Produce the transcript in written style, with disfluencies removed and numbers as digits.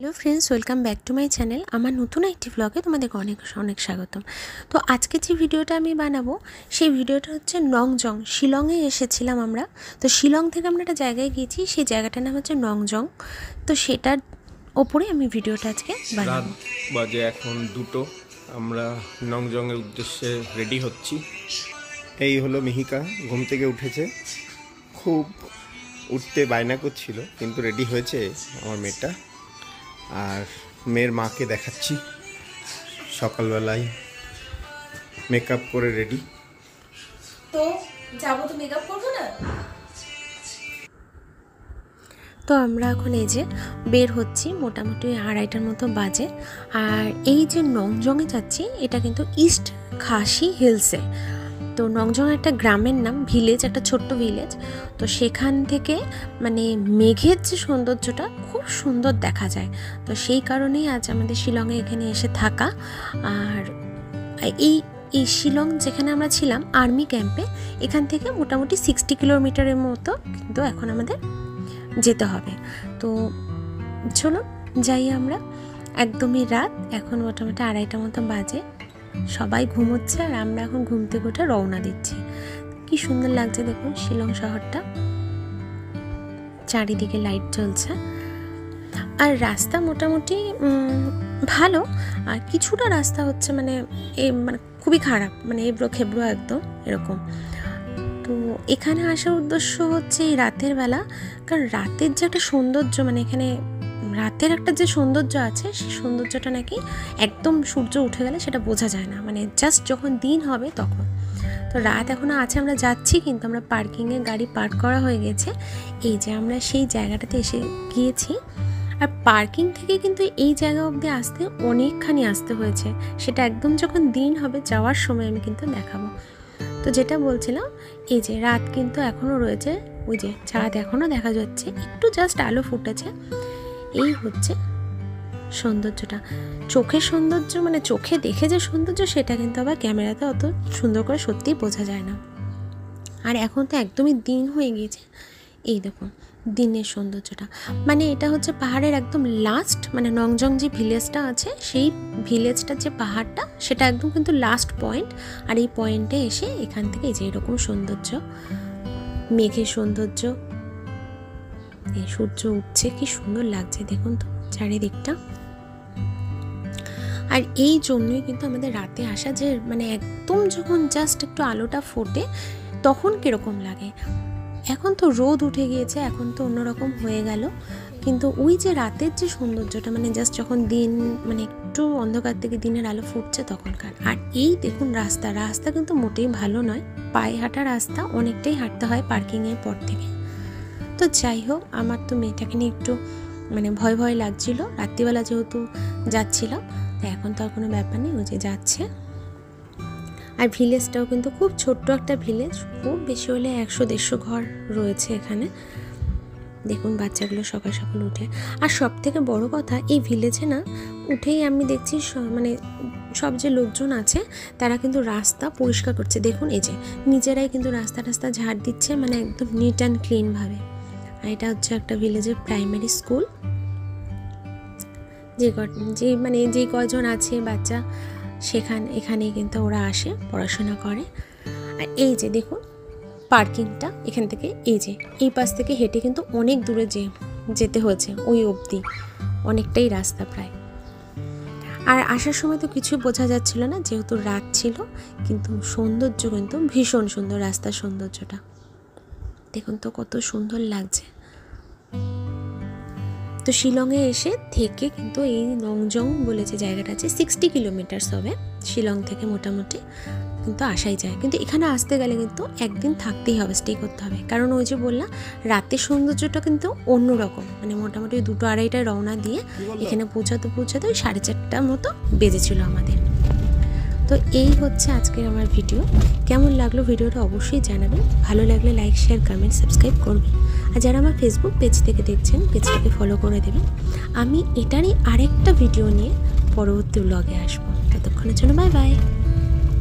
Hello friends welcome back to my channel আমার নতুন একটি ব্লগে তোমাদের অনেক অনেক স্বাগতম। তো আজকে যে ভিডিওটা আমি বানাবো সেই ভিডিওটা হচ্ছে নংজং। শিলংয়ে এসেছিলাম আমরা। তো শিলং থেকে আমরা একটা জায়গায় গিয়েছি, সেই জায়গাটার নাম হচ্ছে নংজং। তো সেটার ওপরে আমি ভিডিওটা আজকে বানাবো। বাজে এখন 2টো, আমরা নংজংয়ের উদ্দেশ্যে রেডি হচ্ছি। এই হলো মিহিকা, ঘুম থেকে উঠেছে, খুব উঠতে বায়না করছিল কিন্তু রেডি হয়েছে আমার মেয়েটা। আর মেয়ের মাকে দেখাচ্ছি সকালবেলায় মেকআপ করে রেডি। তো যাবো, তো মেকআপ করবো না। তো আমরা এখন এই যে বের হচ্ছি, মোটামুটি 2:30টার মতো বাজে। আর এই যে নংজংয়ে যাচ্ছি এটা কিন্তু ইস্ট খাসি হিলসে। তো নংজং একটা গ্রামের নাম, ভিলেজ, একটা ছোট্ট ভিলেজ। তো সেখান থেকে মানে মেঘের যে সৌন্দর্যটা খুব সুন্দর দেখা যায়। তো সেই কারণেই আজ আমাদের শিলংয়ে এখানে এসে থাকা। আর এই শিলং যেখানে আমরা ছিলাম আর্মি ক্যাম্পে, এখান থেকে মোটামুটি 60 কিলোমিটারের মতো কিন্তু এখন আমাদের যেতে হবে। তো চলো যাই আমরা। একদমই রাত, এখন মোটামুটি 2:30টার মতো বাজে। সবাই ঘুমোচ্ছে আর আমরা এখন ঘুম থেকে উঠে রওনা দিচ্ছি। কি সুন্দর লাগছে দেখুন শিলং শহরটা, চারিদিকে লাইট জ্বলছে। আর রাস্তা মোটামুটি ভালো, আর কিছুটা রাস্তা হচ্ছে মানে খুবই খারাপ, মানে এবড়ো খেবড়ো একদম এরকম। তো এখানে আসার উদ্দেশ্য হচ্ছে এই রাতের বেলা, কারণ রাতের যে একটা সৌন্দর্য, মানে এখানে রাতের একটা যে সৌন্দর্য আছে সেই সৌন্দর্যটা নাকি একদম সূর্য উঠে গেলে সেটা বোঝা যায় না, মানে জাস্ট যখন দিন হবে তখন। তো রাত এখনও আছে, আমরা যাচ্ছি, কিন্তু আমরা পার্কিংয়ে গাড়ি পার্ক করা হয়ে গেছে। এই যে আমরা সেই জায়গাটাতে এসে গিয়েছি। আর পার্কিং থেকে কিন্তু এই জায়গা অবধি আসতে অনেকখানি আসতে হয়েছে, সেটা একদম যখন দিন হবে যাওয়ার সময় আমি কিন্তু দেখাবো। তো যেটা বলছিলাম, এই যে রাত কিন্তু এখনও রয়েছে, ওই যে চাঁদ এখনও দেখা যাচ্ছে, একটু জাস্ট আলো ফুটেছে। এই হচ্ছে সৌন্দর্যটা, চোখের সৌন্দর্য, মানে চোখে দেখে যে সৌন্দর্য সেটা কিন্তু আবার ক্যামেরাতে অত সুন্দর করে সত্যিই বোঝা যায় না। আর এখন তো একদমই দিন হয়ে গিয়েছে। এই দেখুন দিনের সৌন্দর্যটা, মানে এটা হচ্ছে পাহাড়ের একদম লাস্ট, মানে নংজং যে ভিলেজটা আছে সেই ভিলেজটার যে পাহাড়টা সেটা একদম কিন্তু লাস্ট পয়েন্ট। আর এই পয়েন্টে এসে এখান থেকে এই যে এরকম সৌন্দর্য, মেঘের সৌন্দর্য, এই সূর্য উঠছে, কি সুন্দর লাগছে দেখুন তো চারিদিকটা। আর এই জন্যই কিন্তু আমাদের রাতে আসা, যে মানে একদম যখন জাস্ট একটু আলোটা ফোটে তখন কীরকম লাগে। এখন তো রোদ উঠে গিয়েছে, এখন তো অন্যরকম হয়ে গেল, কিন্তু ওই যে রাতের যে সৌন্দর্যটা, মানে জাস্ট যখন দিন, মানে একটু অন্ধকার থেকে দিনের আলো ফুটছে তখনকার। আর এই দেখুন রাস্তা কিন্তু মোটেই ভালো নয়, পায়ে হাঁটা রাস্তা, অনেকটাই হাঁটতে হয় পার্কিংয়ের পর থেকে। তো যাই হোক, আমার তো মেয়েটাকে নিয়ে একটু মানে ভয় ভয় লাগছিল, রাত্রিবেলা যেহেতু যাচ্ছিলাম। তাই এখন তো আর কোনো ব্যাপার নেই, ও যে যাচ্ছে। আর ভিলেজটাও কিন্তু খুব ছোট্ট একটা ভিলেজ, খুব বেশি হলে 100-150 ঘর রয়েছে এখানে। দেখুন বাচ্চাগুলো সকাল সকাল উঠে। আর সব থেকে বড় কথা, এই ভিলেজে না উঠেই আমি দেখছি মানে সব যে লোকজন আছে তারা কিন্তু রাস্তা পরিষ্কার করছে। দেখুন এই যে নিজেরাই কিন্তু রাস্তা ঝাড় দিচ্ছে, মানে একদম নিট অ্যান্ড ক্লিনভাবে। আর এটা হচ্ছে একটা ভিলেজের প্রাইমারি স্কুল, যে কয়জন আছে বাচ্চা এখানেই কিন্তু ওরা আসে পড়াশোনা করে। আর এই যে দেখুন পার্কিংটা, এখান থেকে এই পাশ থেকে হেঁটে কিন্তু অনেক দূরে যেতে হয়েছে, ওই অবধি অনেকটাই রাস্তা প্রায়। আর আসার সময় তো কিছু বোঝা যাচ্ছিল না যেহেতু রাত ছিল, কিন্তু সৌন্দর্য কিন্তু ভীষণ সুন্দর, রাস্তার সৌন্দর্যটা দেখুন তো কত সুন্দর লাগছে। তো শিলংয়ে এসে থেকে কিন্তু এই নংজং বলে যে জায়গাটা আছে 60 কিলোমিটার হবে শিলং থেকে, মোটামুটি কিন্তু আসাই যায়। কিন্তু এখানে আসতে গেলে কিন্তু একদিন থাকতেই হবে, স্টে করতে হবে, কারণ ওই যে বললাম রাতের সৌন্দর্যটা কিন্তু অন্যরকম। মানে মোটামুটি 2-2:30টায় রওনা দিয়ে এখানে পৌঁছাতে ওই 4:30টার মতো বেজেছিল আমাদের। তো এই হচ্ছে আজকের আমার ভিডিও। কেমন লাগলো ভিডিওটা অবশ্যই জানাবেন, ভালো লাগলে লাইক, শেয়ার, কমেন্ট, সাবস্ক্রাইব করবেন। আর যারা আমার ফেসবুক পেজ থেকে দেখছেন পেজটাকে ফলো করে দেবেন। আমি এটারই আরেকটা ভিডিও নিয়ে পরবর্তী ব্লগে আসবো। ততক্ষণের জন্য বাই বাই।